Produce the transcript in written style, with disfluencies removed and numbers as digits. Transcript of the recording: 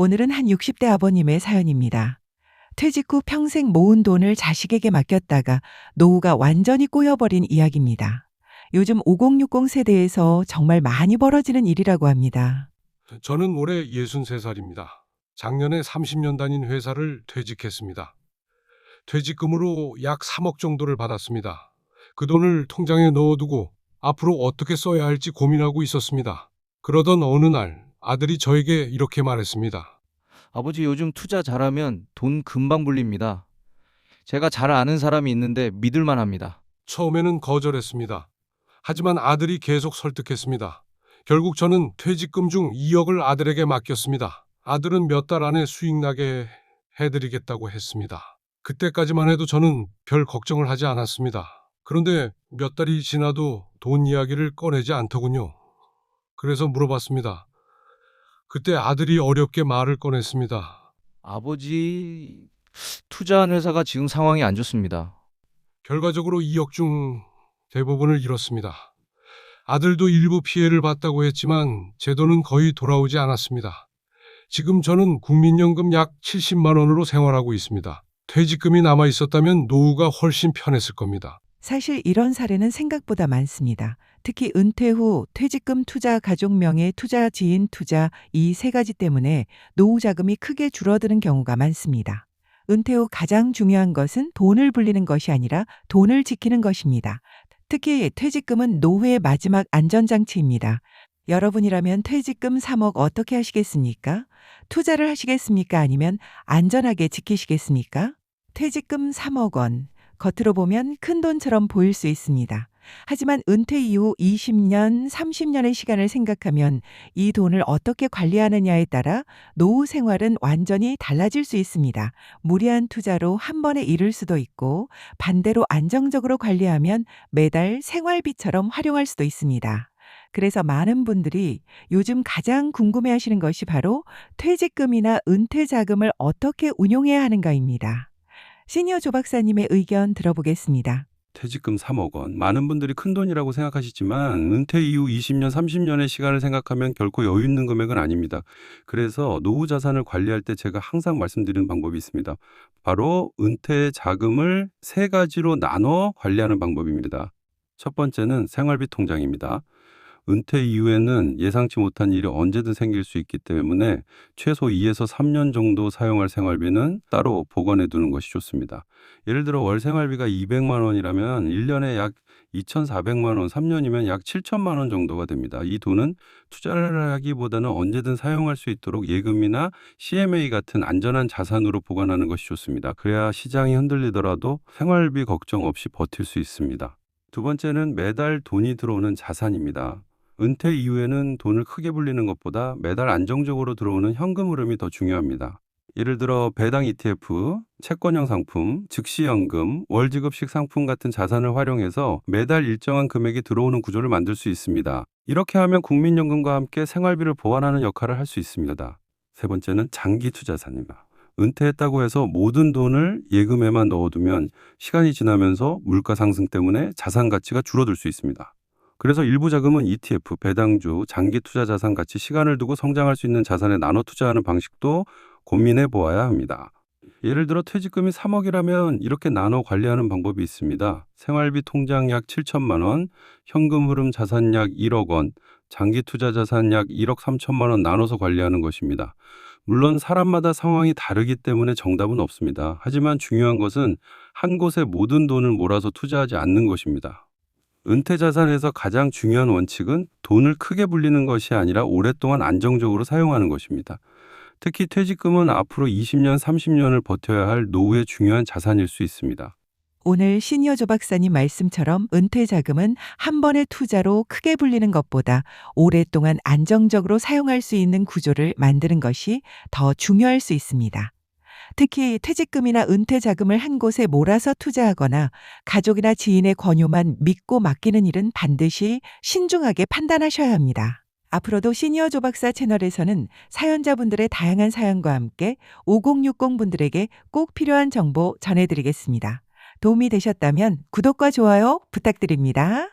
오늘은 한 60대 아버님의 사연입니다. 퇴직 후 평생 모은 돈을 자식에게 맡겼다가 노후가 완전히 꼬여버린 이야기입니다. 요즘 5060 세대에서 정말 많이 벌어지는 일이라고 합니다. 저는 올해 63살입니다. 작년에 30년 다닌 회사를 퇴직했습니다. 퇴직금으로 약 3억 정도를 받았습니다. 그 돈을 통장에 넣어두고 앞으로 어떻게 써야 할지 고민하고 있었습니다. 그러던 어느 날 아들이 저에게 이렇게 말했습니다. 아버지 요즘 투자 잘하면 돈 금방 불립니다. 제가 잘 아는 사람이 있는데 믿을만 합니다. 처음에는 거절했습니다. 하지만 아들이 계속 설득했습니다. 결국 저는 퇴직금 중 2억을 아들에게 맡겼습니다. 아들은 몇 달 안에 수익 나게 해드리겠다고 했습니다. 그때까지만 해도 저는 별 걱정을 하지 않았습니다. 그런데 몇 달이 지나도 돈 이야기를 꺼내지 않더군요. 그래서 물어봤습니다. 그때 아들이 어렵게 말을 꺼냈습니다. 아버지 투자한 회사가 지금 상황이 안 좋습니다. 결과적으로 2억 중 대부분을 잃었습니다. 아들도 일부 피해를 봤다고 했지만 제 돈은 거의 돌아오지 않았습니다. 지금 저는 국민연금 약 70만 원으로 생활하고 있습니다. 퇴직금이 남아 있었다면 노후가 훨씬 편했을 겁니다. 사실 이런 사례는 생각보다 많습니다. 특히 은퇴 후 퇴직금 투자, 가족 명의 투자, 지인 투자 이 세 가지 때문에 노후 자금이 크게 줄어드는 경우가 많습니다. 은퇴 후 가장 중요한 것은 돈을 불리는 것이 아니라 돈을 지키는 것입니다. 특히 퇴직금은 노후의 마지막 안전장치입니다. 여러분이라면 퇴직금 3억 어떻게 하시겠습니까? 투자를 하시겠습니까? 아니면 안전하게 지키시겠습니까? 퇴직금 3억 원. 겉으로 보면 큰 돈처럼 보일 수 있습니다. 하지만 은퇴 이후 20년, 30년의 시간을 생각하면 이 돈을 어떻게 관리하느냐에 따라 노후 생활은 완전히 달라질 수 있습니다. 무리한 투자로 한 번에 잃을 수도 있고 반대로 안정적으로 관리하면 매달 생활비처럼 활용할 수도 있습니다. 그래서 많은 분들이 요즘 가장 궁금해하시는 것이 바로 퇴직금이나 은퇴 자금을 어떻게 운용해야 하는가입니다. 시니어 조박사님의 의견 들어보겠습니다. 퇴직금 3억 원. 많은 분들이 큰돈이라고 생각하시지만 은퇴 이후 20년, 30년의 시간을 생각하면 결코 여유 있는 금액은 아닙니다. 그래서 노후 자산을 관리할 때 제가 항상 말씀드리는 방법이 있습니다. 바로 은퇴 자금을 세 가지로 나눠 관리하는 방법입니다. 첫 번째는 생활비 통장입니다. 은퇴 이후에는 예상치 못한 일이 언제든 생길 수 있기 때문에 최소 2에서 3년 정도 사용할 생활비는 따로 보관해 두는 것이 좋습니다. 예를 들어 월 생활비가 200만 원이라면 1년에 약 2,400만 원, 3년이면 약 7천만 원 정도가 됩니다. 이 돈은 투자를 하기보다는 언제든 사용할 수 있도록 예금이나 CMA 같은 안전한 자산으로 보관하는 것이 좋습니다. 그래야 시장이 흔들리더라도 생활비 걱정 없이 버틸 수 있습니다. 두 번째는 매달 돈이 들어오는 자산입니다. 은퇴 이후에는 돈을 크게 불리는 것보다 매달 안정적으로 들어오는 현금 흐름이 더 중요합니다. 예를 들어 배당 ETF, 채권형 상품, 즉시연금, 월지급식 상품 같은 자산을 활용해서 매달 일정한 금액이 들어오는 구조를 만들 수 있습니다. 이렇게 하면 국민연금과 함께 생활비를 보완하는 역할을 할 수 있습니다. 세 번째는 장기 투자산입니다. 은퇴했다고 해서 모든 돈을 예금에만 넣어두면 시간이 지나면서 물가 상승 때문에 자산 가치가 줄어들 수 있습니다. 그래서 일부 자금은 ETF, 배당주, 장기 투자 자산 같이 시간을 두고 성장할 수 있는 자산에 나눠 투자하는 방식도 고민해 보아야 합니다. 예를 들어 퇴직금이 3억이라면 이렇게 나눠 관리하는 방법이 있습니다. 생활비 통장 약 7천만 원, 현금 흐름 자산 약 1억 원, 장기 투자 자산 약 1억 3천만 원 나눠서 관리하는 것입니다. 물론 사람마다 상황이 다르기 때문에 정답은 없습니다. 하지만 중요한 것은 한 곳에 모든 돈을 몰아서 투자하지 않는 것입니다. 은퇴 자산에서 가장 중요한 원칙은 돈을 크게 불리는 것이 아니라 오랫동안 안정적으로 사용하는 것입니다. 특히 퇴직금은 앞으로 20년, 30년을 버텨야 할 노후의 중요한 자산일 수 있습니다. 오늘 시니어 조박사님 말씀처럼 은퇴 자금은 한 번의 투자로 크게 불리는 것보다 오랫동안 안정적으로 사용할 수 있는 구조를 만드는 것이 더 중요할 수 있습니다. 특히 퇴직금이나 은퇴 자금을 한 곳에 몰아서 투자하거나 가족이나 지인의 권유만 믿고 맡기는 일은 반드시 신중하게 판단하셔야 합니다. 앞으로도 시니어 조박사 채널에서는 사연자분들의 다양한 사연과 함께 5060 분들에게 꼭 필요한 정보 전해드리겠습니다. 도움이 되셨다면 구독과 좋아요 부탁드립니다.